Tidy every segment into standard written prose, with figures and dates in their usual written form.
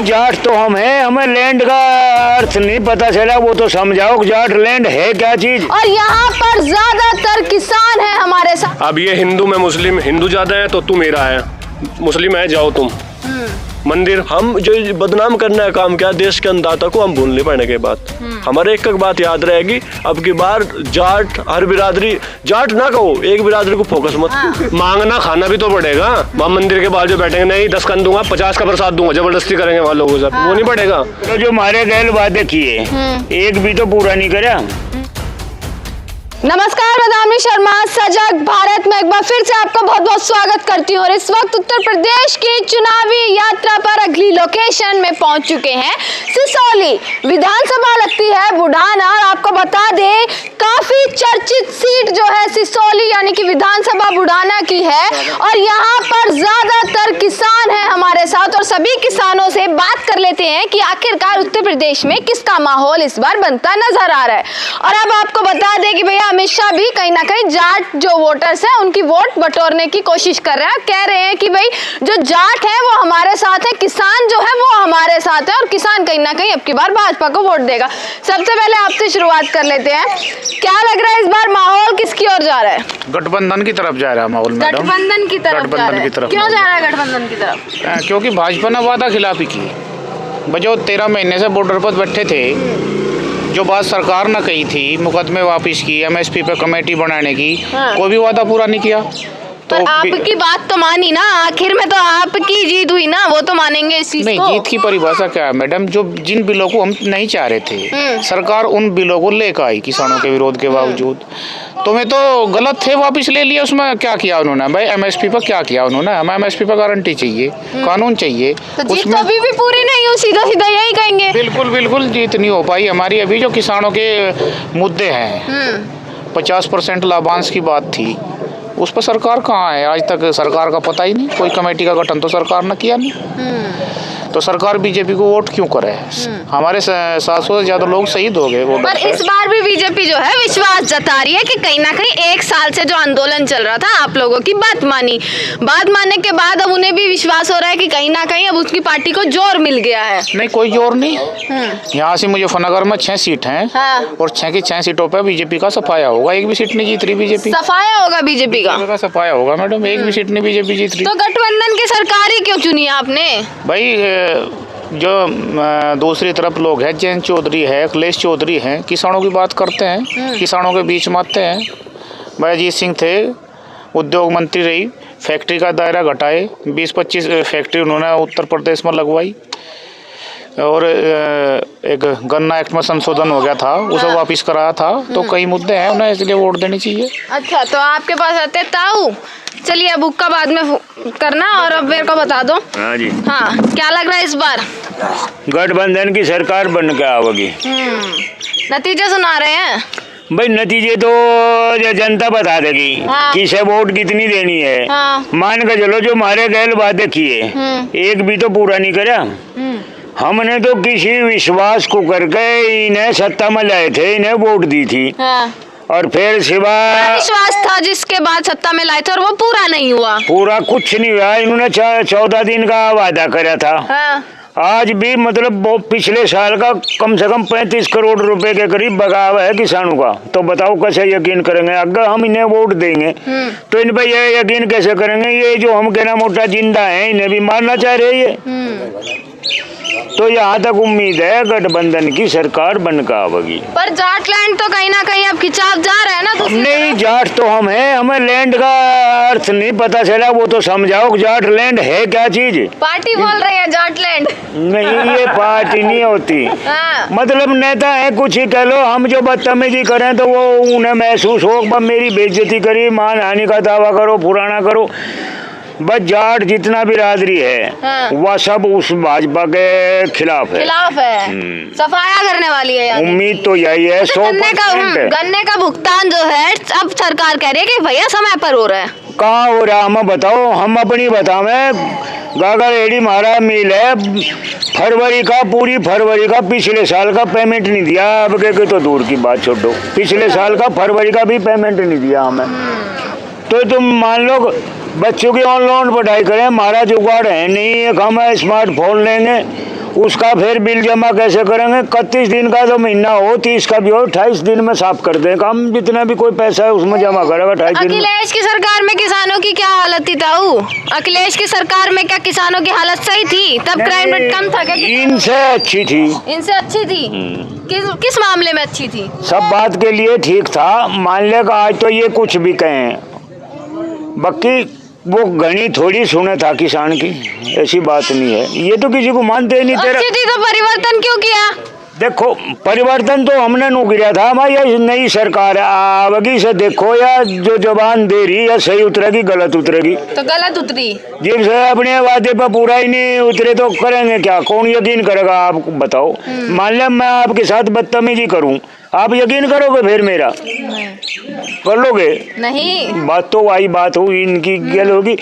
जाट तो हम हैं, हमें लैंड का अर्थ नहीं पता चला, वो तो समझाओ जाट लैंड है क्या चीज। और यहाँ पर ज्यादातर किसान है हमारे साथ। अब ये हिंदू में मुस्लिम, हिंदू ज्यादा है तो तू मेरा है, मुस्लिम है जाओ तुम। मंदिर हम जो बदनाम करने का काम किया देश के अन्नदाता को, हम भूल नहीं पाने के बाद हमारे एक बात याद रहेगी, अब की बार जाट हर बिरादरी, जाट ना कहो, एक बिरादरी को फोकस मत। मांगना खाना भी तो पड़ेगा। वहाँ मंदिर के बाहर जो बैठेंगे, नहीं 10 कन दूंगा 50 का प्रसाद दूंगा, जबरदस्ती करेंगे वहाँ लोगों से, वो नहीं पड़ेगा। तो जो हमारे गैल वादे किए एक भी तो पूरा नहीं करा। नमस्कार, मैं दामिनी शर्मा सजग भारत में एक बार फिर से आपका बहुत बहुत स्वागत करती हूँ। और इस वक्त उत्तर प्रदेश की चुनावी यात्रा पर अगली लोकेशन में पहुंच चुके हैं। सिसौली विधानसभा लगती है बुढ़ाना, और आपको बता दें काफी चर्चित सीट जो है सिसौली यानी कि विधानसभा बुढ़ाना की है। और यहाँ पर ज्यादातर किसान है हमारे साथ, और सभी किसानों से बात कर लेते हैं कि आखिरकार उत्तर प्रदेश में किसका माहौल इस बार बनता नजर आ रहा है। और अब आपको बता दें कि भैया अमित शाह भी कहीं ना कहीं जाट जो वोटर्स हैं उनकी वोट बटोरने की कोशिश कर रहे हैं। कह रहे हैं कि भाई जो जाट है वो हमारे साथ है, किसान जो है वो हमारे साथ है, और किसान कहीं ना कहीं अब की बार भाजपा को वोट देगा। सबसे पहले आपसे शुरुआत कर लेते हैं, क्या लग रहा है इस बार माहौल किसकी ओर जा रहा है? गठबंधन की तरफ जा रहा है माहौल। गठबंधन की तरफ जा रहा है। क्यों जा रहा है गठबंधन की तरफ? क्योंकि भाजपा ने वादा खिलाफी की, जो 13 महीने से बॉर्डर पर बैठे थे, जो बात सरकार ने कही थी, मुकदमे वापस की, एमएसपी पे कमेटी बनाने की, कोई भी वादा पूरा नहीं किया। तो आपकी बात तो मानी ना, आखिर में तो आपकी जीत हुई ना, वो तो मानेंगे इस चीज को। नहीं, जीत की परिभाषा क्या है मैडम? जो जिन बिलों को हम नहीं चाह रहे थे, सरकार उन बिलों को लेकर आई किसानों के विरोध के बावजूद। तुम्हें तो गलत थे, वापस ले लिया। उसमें क्या किया उन्होंने भाई? एमएसपी पर क्या किया उन्होंने? हमें एमएसपी पर गारंटी चाहिए, कानून चाहिए। तो जीत तो अभी भी पूरी नहीं हुई, सीधा सीधा यही कहेंगे। बिल्कुल बिल्कुल जीत नहीं हो पाई हमारी। अभी जो किसानों के मुद्दे हैं, 50% लाभांश की बात थी, उस पर सरकार कहाँ है? आज तक सरकार का पता ही नहीं, कोई कमेटी का गठन तो सरकार ने किया नहीं। तो सरकार बीजेपी को वोट क्यों करे? हमारे 700 से ज्यादा लोग शहीद हो गए वोट पर इस बार भी बीजेपी जो है विश्वास जता रही है कि कहीं ना कहीं 1 साल से जो आंदोलन चल रहा था, आप लोगों की बात मानी, बात मानने के बाद अब उन्हें भी विश्वास हो रहा है कि कहीं ना कहीं अब उसकी पार्टी को जोर मिल गया है। नहीं, कोई जोर नहीं। यहाँ से मुजफ्फरनगर में 6 सीट हैं, और 6 की 6 सीटों पर बीजेपी का सफाया होगा। एक भी सीट नहीं जीत रही बीजेपी। सफाया होगा बीजेपी का? सफाया होगा मैडम, एक भी सीट नहीं बीजेपी जीत रही। तो गठबंधन की सरकार ही क्यों चुनी आपने? भाई जो दूसरी तरफ लोग हैं, जयंत चौधरी है, अखिलेश चौधरी हैं, किसानों की बात करते हैं, किसानों के बीच में आते हैं। भाई अजीत सिंह थे, उद्योग मंत्री रही, फैक्ट्री का दायरा घटाए, 20-25 फैक्ट्री उन्होंने उत्तर प्रदेश में लगवाई। और एक गन्ना एक्ट में संशोधन हो गया था, उसे वापस कराया था। तो कई मुद्दे हैं, उन्हें इसलिए वोट देनी चाहिए। अच्छा, तो आपके पास आते ताऊ। चलिए अब का बाद में करना, और अब मेरे को बता दो। हाँ जी। हाँ, क्या लग रहा है इस बार? गठबंधन की सरकार बन के आवेगी। नतीजे सुना रहे हैं भाई, नतीजे तो जनता बता देगी। किसे वोट कितनी देनी है। मान के चलो जो हमारे गैल वादे किए एक भी तो पूरा नहीं करा। हमने तो किसी विश्वास को करके इन्हें सत्ता में लाए थे, इन्हें वोट दी थी। और फिर सिवा विश्वास था जिसके बाद सत्ता में लाए थे, और वो पूरा नहीं हुआ। पूरा कुछ नहीं हुआ। इन्होंने 14 दिन का वादा करा था। आज भी मतलब वो पिछले साल का कम से कम 35 करोड़ रुपए के करीब बगाव है किसानों का। तो बताओ कैसे यकीन करेंगे? अगर हम इन्हें वोट देंगे तो इन पर ये यकीन कैसे करेंगे? ये जो हम कहना मोटा जिंदा है, इन्हें भी मारना चाह रहे हैं। तो यहाँ तक उम्मीद है गठबंधन की सरकार बनकर आवेगी। पर जाटलैंड तो कहीं ना कहीं अब खिंचाव जा रहा है ना। नहीं, जाट तो हम हैं, हमें लैंड का अर्थ नहीं पता चला, वो तो समझाओ जाट लैंड है क्या चीज। पार्टी बोल रही है जाटलैंड। नहीं, ये पार्टी नहीं होती। मतलब नेता है कुछ ही कह लो, हम जो बदतमीजी करें तो वो उन्हें महसूस हो, मेरी बेइज्जती करी, मान हानि का दावा करो, पुराना करो। बस जाट जितना बिरादरी है वह सब उस भाजपा के खिलाफ है। सफाया करने वाली है। उम्मीद तो यही है। 100% गन्ने का भुगतान जो है अब सरकार कह रही है कि भैया समय पर हो रहा है। कहाँ हो रहा? हमें बताओ, हम अपनी बतावे। गागर एडी महाराज मिल है, फरवरी का, पूरी फरवरी का पिछले साल का पेमेंट नहीं दिया। अब के तो दूर की बात छोड़ो, पिछले साल का फरवरी का भी पेमेंट नहीं दिया हमें। तो तुम मान लो बच्चों की ऑनलाइन पढ़ाई करें, हमारा जुगाड़ है नहीं, एक हम स्मार्टफोन लेंगे उसका फिर बिल जमा कैसे करेंगे? 31 दिन का तो महीना हो, 30 का भी हो, 28 दिन में साफ कर दें काम। जितना भी कोई पैसा है उसमें जमा करेगा 28 दिन में। अखिलेश की सरकार में किसानों की क्या हालत थी ताऊ? अखिलेश की सरकार में क्या किसानों की हालत सही थी? तब क्राइम रेट कम था क्या? इनसे अच्छी थी। इनसे अच्छी थी? किस मामले में अच्छी थी? सब बात के लिए ठीक था। मान ले कि आज तो ये कुछ भी कहें, बाकी वो घनी थोड़ी सुने था किसान की, ऐसी बात नहीं है। ये तो किसी को मानते ही नहीं। तेरा अच्छी थी तो परिवर्तन क्यों किया? देखो, परिवर्तन तो हमने नु गिरा था भाई। ये नई सरकार आवेगी से देखो, या जो जबान दे रही या सही उतरेगी गलत उतरेगी। तो गलत उतरी। जब से अपने वादे पर पूरा ही नहीं उतरे तो करेंगे क्या? कौन यकीन करेगा? आप बताओ। मान लिया मैं आपके साथ बदतमीजी करूं, आप यकीन करोगे फिर मेरा? कर लोगे? नहीं। बात तो वही बात हुई इनकी गल होगी।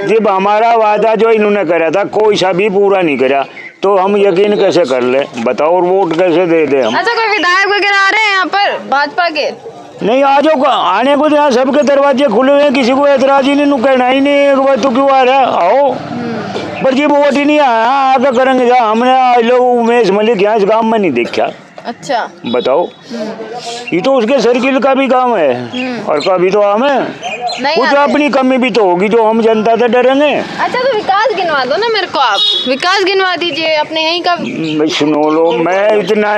जब हमारा वादा जो इन्होंने करा था कोई सा भी पूरा नहीं करा तो हम यकीन कैसे कर ले? बताओ, और वोट कैसे दे दे हम? अच्छा, कोई विधायक वगैरह आ रहे हैं यहाँ पर भाजपा के? नहीं, आ जाओ, आने को तो यहाँ सबके दरवाजे खुले हुए हैं, किसी को एतराज ही नहीं, कहना ही नहीं एक बार तो क्यों आ रहा है? आओ। पर जी वोट ही नहीं आया, आगे करेंगे क्या? हमने आज लोग उमेश मलिक यहाँ इस गाँव में नहीं देखा। अच्छा, बताओ। ये तो उसके सर्किल का भी काम है और कभी तो हम है। नहीं कुछ आते। अपनी कमी भी तो होगी जो हम जनता से डरेंगे। अच्छा, तो विकास गिनवा दो ना मेरे को। आप विकास गिनवा दीजिए अपने यहीं का। सुनो लो, मैं इतना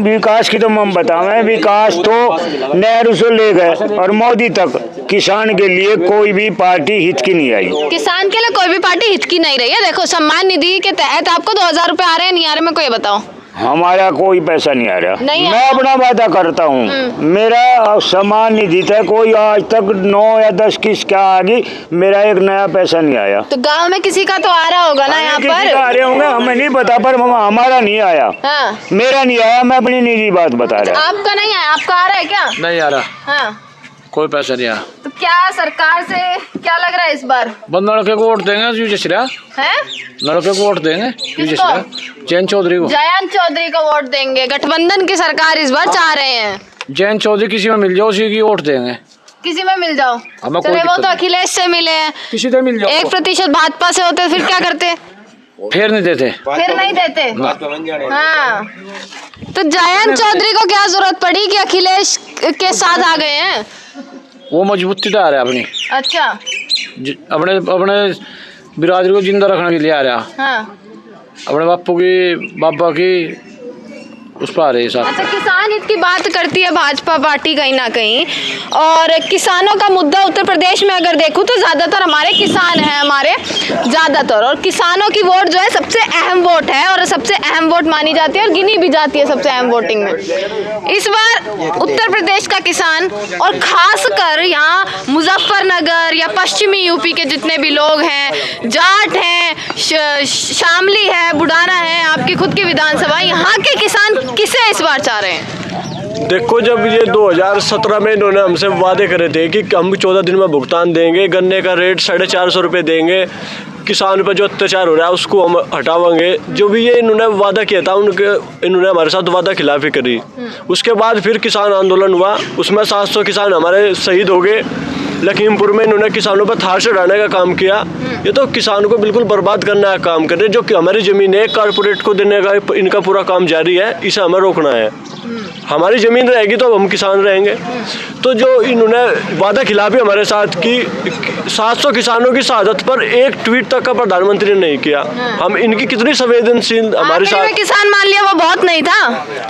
विकास की तो मैं बताऊं, विकास तो नेहरू से ले गए और मोदी तक किसान के लिए कोई भी पार्टी हित की नहीं आई। किसान के लिए कोई भी पार्टी हित की नहीं रही है। देखो, सम्मान निधि के तहत आपको 2000 रुपए आ रहे हैं, नहीं आ रहे? मेरे को ये बताओ। हमारा कोई पैसा नहीं आ रहा। नहीं मैं अपना वादा करता हूँ, मेरा सम्मान निधि था कोई आज तक 9 या 10 किस क्या आ गई, मेरा एक नया पैसा नहीं आया। तो गांव में किसी का तो आ रहा होगा ना यहाँ किसी पर? का आ रहे होंगे, हमें नहीं पता, पर हमारा नहीं आया। हाँ। मेरा नहीं आया, मैं अपनी निजी बात बता रहा। आपका नहीं आया? आपका आ रहा है क्या? नहीं आ रहा। हाँ। कोई पैसा नहीं आया। तो क्या सरकार से क्या लग रहा है इस बार? बंद लड़के को वोट देंगे यूं जैसे रहा। हैं? लड़के को वोट देंगे यूं जैसे रहा। जयंत चौधरी को। जयंत चौधरी को वोट देंगे। गठबंधन की सरकार इस बार चाह रहे हैं। जयंत चौधरी किसी में मिल जाओ उसी की वोट देंगे। किसी में मिल जाओ। हमें कोई चले, वो दिक्कत तो नहीं। अखिलेश से मिले हैं। किसी से मिल जाओ। 1% भाजपा से होते फिर क्या करते? फिर नहीं देते। फिर नहीं देते। हाँ। तो जयंत चौधरी को क्या जरूरत पड़ी कि अखिलेश के साथ आ गए हैं? वो मजबूती तो आ रहा है अपनी। अच्छा। अपने अपने बिरादरी को जिंदा रखने के लिए आ रहा। हाँ। अपने बापू की बाबा की उस पर आ रहे साहब। अच्छा, किसान हित की बात करती है भाजपा पार्टी कहीं ना कहीं, और किसानों का मुद्दा उत्तर प्रदेश में अगर देखूं तो ज़्यादातर हमारे किसान हैं, हमारे ज़्यादातर, और किसानों की वोट जो है सबसे अहम वोट है और सबसे अहम वोट मानी जाती है और गिनी भी जाती है सबसे अहम वोटिंग में। इस बार उत्तर प्रदेश का किसान और खासकर यहाँ मुजफ्फरनगर या पश्चिमी यूपी के जितने भी लोग हैं, जाट हैं, शामली है, बुढ़ाना है, आपकी खुद की विधानसभा, यहाँ के किसान किसे इस बार चाह रहे हैं? देखो, जब ये 2017 में इन्होंने हमसे वादे करे थे कि हम 14 दिन में भुगतान देंगे, गन्ने का रेट 450 रुपये देंगे, किसान पर जो अत्याचार हो रहा है उसको हम हटावांगे, जो भी ये इन्होंने वादा किया था इन्होंने हमारे साथ वादा खिलाफी करी। उसके बाद फिर किसान आंदोलन हुआ, उसमें 700 किसान हमारे शहीद हो गए। लखीमपुर में इन्होंने किसानों पर थार चढ़ाने का काम किया। ये तो किसानों को बिल्कुल बर्बाद करने का काम कर रहे हैं। जो कि हमारी ज़मीन है कारपोरेट को देने का इनका पूरा काम जारी है, इसे हमें रोकना है। हमारी ज़मीन रहेगी तो हम किसान रहेंगे। तो जो इन्होंने वादा खिलाफी हमारे साथ की, 700 किसानों की शहादत पर एक ट्वीट तक का प्रधानमंत्री ने नहीं किया। हम इनकी कितनी संवेदनशील हमारे आखिरी साथ। में किसान मान लिया वो बहुत नहीं था।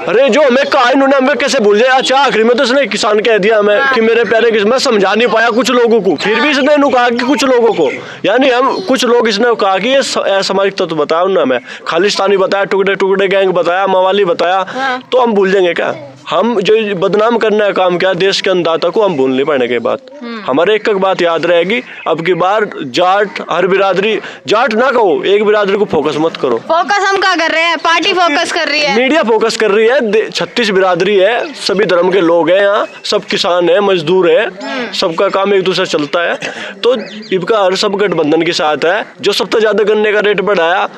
अरे जो हमें कहा इन्होंने, हमें कैसे भूल जाए? अच्छा, आखिरी में तो इसने किसान कह दिया हमें कि मेरे प्यारे किसान। मैं समझा नहीं पाया कुछ लोगों को, फिर भी इसने कहा कि कुछ लोगों को, यानी हम कुछ लोग इसने कहा कि ये असामाजिक तत्व बताया उन्होंने हमें, खालिस्तानी बताया, टुकड़े टुकड़े गैंग बताया, मवाली बताया। तो हम भूल जाएंगे क्या? हम जो बदनाम करने का काम किया देश के अन्नदाता को, हम भूल नहीं पाने के बाद हमारे एक बात याद रहेगी, अब की बार जाट, हर बिरादरी, जाट ना कहो, एक बिरादरी को फोकस मत करो। फोकस हम क्या कर रहे हैं? पार्टी फोकस कर रही है, मीडिया फोकस कर रही है। 36 बिरादरी है, सभी धर्म के लोग हैं यहाँ, सब किसान है, मजदूर है, सबका काम एक दूसरे चलता है। तो इनका हर सब गठबंधन के साथ है। जो सबसे ज्यादा गन्ने का रेट बढ़ाया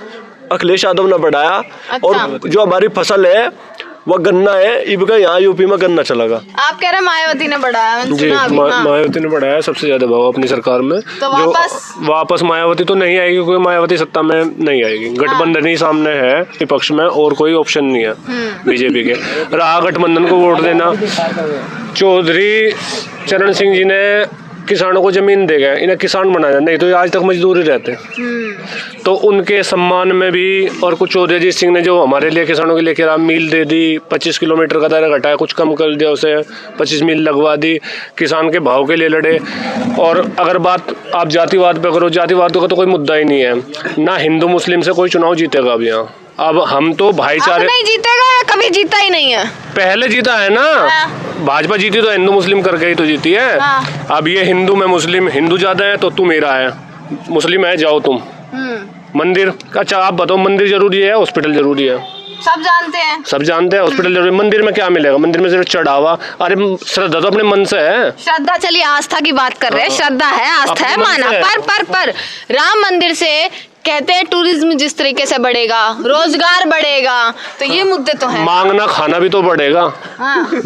अखिलेश यादव ने बढ़ाया। अच्छा। और जो हमारी फसल है वह गन्ना है, इब का यहाँ यूपी में गन्ना चलेगा। आप कह रहे हैं मायावती ने बढ़ाया, मैंने जी सुना अभी, हाँ। मायावती ने बढ़ाया सबसे ज्यादा भाव अपनी सरकार में। तो जो वापस मायावती तो नहीं आएगी, क्योंकि मायावती सत्ता में नहीं आएगी। गठबंधन ही सामने है विपक्ष में, और कोई ऑप्शन नहीं है बीजेपी के। रहा गठबंधन को वोट देना, चौधरी चरण सिंह जी ने किसानों को जमीन दे गए, इन्हें किसान बनाया, नहीं तो आज तक मजदूर ही रहते। तो उनके सम्मान में भी, और कुछ चौधरी अजीत सिंह ने जो हमारे लिए किसानों के लिए किराया मील दे दी, 25 किलोमीटर का दायरा घटाया, कुछ कम कर दिया उसे, 25 मील लगवा दी, किसान के भाव के लिए लड़े। और अगर बात आप जातिवाद पे करो, जातिवाद का तो कोई मुद्दा ही नहीं है ना, हिंदू मुस्लिम से कोई चुनाव जीतेगा अब यहाँ। अब हम तो भाईचारे, नहीं जीतेगा या कभी जीता ही नहीं है? पहले जीता है ना, भाजपा जीती तो हिंदू मुस्लिम करके ही तो जीती है। अब ये हिंदू में मुस्लिम, हिंदू ज्यादा है तो तू मेरा है, मुस्लिम है जाओ तुम। मंदिर, अच्छा आप बताओ, मंदिर जरूरी है, हॉस्पिटल जरूरी है? सब जानते हैं, सब जानते हैं हॉस्पिटल जरूरी। मंदिर में क्या मिलेगा? मंदिर में सिर्फ चढ़ावा। अरे श्रद्धा तो अपने मन से है। श्रद्धा, चलिए आस्था की बात कर रहे हैं, श्रद्धा है, आस्था है, माना। पर राम मंदिर से कहते हैं टूरिज्म जिस तरीके से बढ़ेगा, रोजगार बढ़ेगा, तो ये मुद्दे तो हैं। मांगना खाना भी तो बढ़ेगा।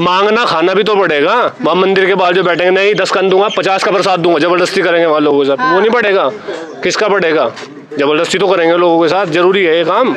मांगना खाना भी तो बढ़ेगा। वहाँ मंदिर के बाहर जो बैठेंगे, नहीं 10 कन दूंगा, 50 का प्रसाद दूंगा, जबरदस्ती करेंगे वहाँ लोगों के साथ, वो नहीं बढ़ेगा। किसका बढ़ेगा? जबरदस्ती तो करेंगे लोगों के साथ, जरूरी है ये काम।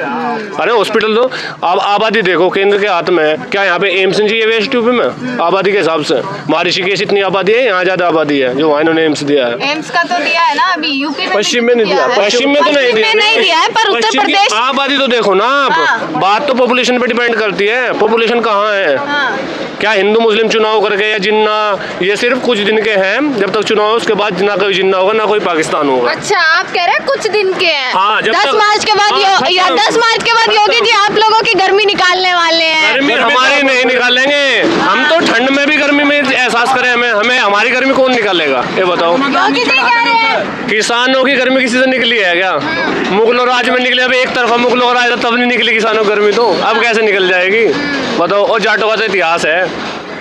अरे हॉस्पिटल तो आप आबादी देखो, केंद्र के हाथ में है क्या? यहाँ पे एम्स नहीं चाहिए वेस्ट यूपी में आबादी के हिसाब से? ऋषिकेश इतनी आबादी है, यहाँ ज्यादा आबादी है, जो वहाँ इन्होंने एम्स दिया है। एम्स का तो दिया है ना अभी यूपी में, पश्चिम में नहीं दिया, पश्चिम में तो नहीं दिया है, पर उत्तर प्रदेश आबादी तो देखो ना आप। बात तो पॉपुलेशन पे डिपेंड करती है, पॉपुलेशन कहाँ है। क्या हिंदू मुस्लिम चुनाव करके या जिन्ना, ये सिर्फ कुछ दिन के हैं, जब तक चुनाव उसके बाद ना कोई जिन्ना होगा ना कोई पाकिस्तान होगा। अच्छा, आप कह रहे हैं कुछ दिन के हैं। हाँ, 10 मार्च के बाद 10 मार्च के बाद योगी जी आप लोगों की गर्मी निकालने वाले हैं। गर्मी हमारी नहीं निकालेंगे, हम तो ठंड में भी गर्मी में एहसास करें, हमें हमारी गर्मी कौन निकालेगा ये बताओ? योगी जी कह रहे हैं किसानों की गर्मी किसी से निकली है क्या? मुगलों राज में निकले, अब एक तरफा मुगलों का राज था, तब नहीं निकली किसानों की गर्मी, तो अब कैसे निकल जाएगी बताओ? और जाटों का तो इतिहास है,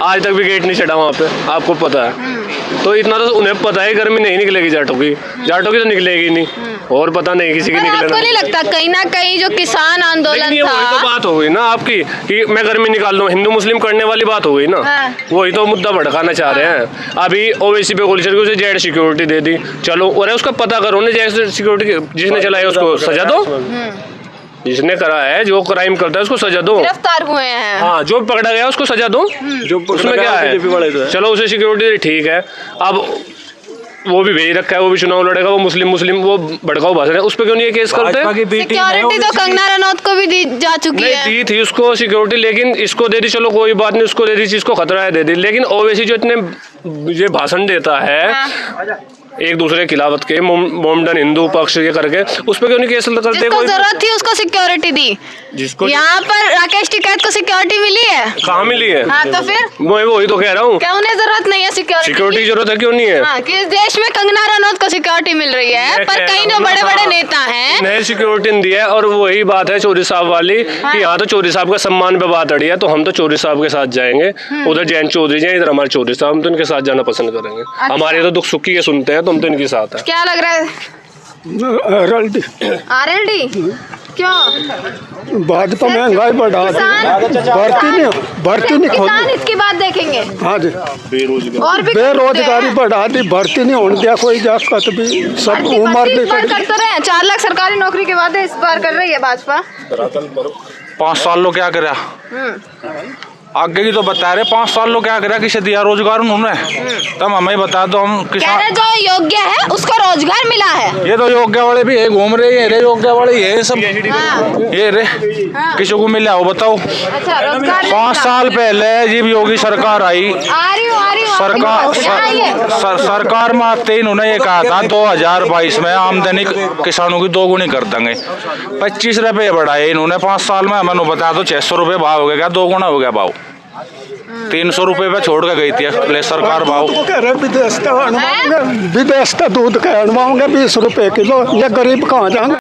आज तक भी गेट नहीं चढ़ा वहाँ पे, आपको पता है। तो इतना तो उन्हें पता है, गर्मी नहीं निकलेगी जाटों की तो निकलेगी नहीं, और पता नहीं किसी की निकलेगी। आपको नहीं लगता कहीं ना कहीं जो किसान आंदोलन था, वही तो बात हो गई ना आपकी कि मैं गर्मी निकाल लूं, हिंदू मुस्लिम करने वाली बात हो गई ना। वही तो मुद्दा भड़काना चाह रहे हैं। अभी ओवैसी पे गोली चल गई, उसे जेड सिक्योरिटी दे दी, चलो अरे उसका पता करो ना, जेड सिक्योरिटी जिसने चलाया उसको सजा दो, जिसने करा है, जो क्राइम करता है उसको सजा दो। गिरफ्तार हुए हैं, हाँ, जो पकड़ा गया उसको सजा दो, जो उसमें क्या है, चलो उसे सिक्योरिटी ठीक है। अब वो भी भेज रखा है, वो भी चुनाव लड़ेगा, वो मुस्लिम वो भड़काऊ भाषण है, उस पर क्यों नहीं केस करते? सिक्योरिटी तो कंगना रनौत को भी दी जा चुकी है। दी थी उसको सिक्योरिटी, लेकिन इसको दे दी, चलो कोई बात नहीं, उसको दे दी, जिसको खतरा है दे दी। लेकिन ओवैसी जो इतने ये भाषण देता है एक दूसरे के खिलाफत के, मोमडन हिंदू पक्ष ये करके, उस पर क्यों नहीं केस करते? जिसको जरूरत थी उसको सिक्योरिटी दी, जिसको यहाँ पर राकेश टिकैत को सिक्योरिटी मिली है, कहाँ मिली है? हाँ, तो फिर मैं वही तो कह रहा हूँ, क्या उन्हें जरूरत नहीं है सिक्योरिटी जरूरत है, क्यों नहीं है? हाँ, कि इस देश में कंगना रनौत को सिक्योरिटी मिल रही है, पर कई जो बड़े बड़े नेता हैं नए सिक्योरिटी दी है। और वही बात है चौधरी साहब वाली कि यहाँ तो चौधरी साहब का सम्मान पे बात अड़ी है, तो हम तो चौधरी साहब के साथ जाएंगे। उधर जैन चौधरी जी, इधर हमारे चौधरी साहब, हम तो इनके साथ जाना पसंद करेंगे। हमारे तो दुख सुख की ये सुनते हैं, तो हम तो इनके साथ है। क्या लग रहा है? आरएलडी क्यों? भाजपा महंगाई बढ़ा भर्ती नहीं किसान इसकी बात देखेंगे। हाँ जी, और भी बेरोजगारी बढ़ा दी, भर्ती नहीं होने दिया कोई जाकर भी, सब उम्र भी करते रहे। 4 लाख सरकारी नौकरी के वादे इस बार कर रही है भाजपा। 5 साल लो क्या करा, आगे की तो बता रहे 5 साल लो क्या करा, किसे दिया रोजगार उन्होंने? तब हमें बता दो, हम किसान जो योग्य है उसको रोजगार मिला है। ये तो योग्य वाले भी है, घूम रहे हैं, योग्य वाले ये सब ये रे किसी को मिला हो बताओ? अच्छा, रोजगार 5 साल पहले जब योगी सरकार आई, सरकार में आते इन्होंने ये कहा था 2022 में आमदनी किसानों की 2 गुनी कर देंगे। 25 रुपए बढ़ाए इन्होंने 5 साल में। मैंने बता दो 600 रुपए भाव हो गया, क्या 2 गुना हो गया भाव? 300 रुपए पे छोड़ के गई थी सरकार भाव। विदेश का दूध का हड़वाओगे 20 रुपए किलो, ये गरीब कहाँ जाएंगे?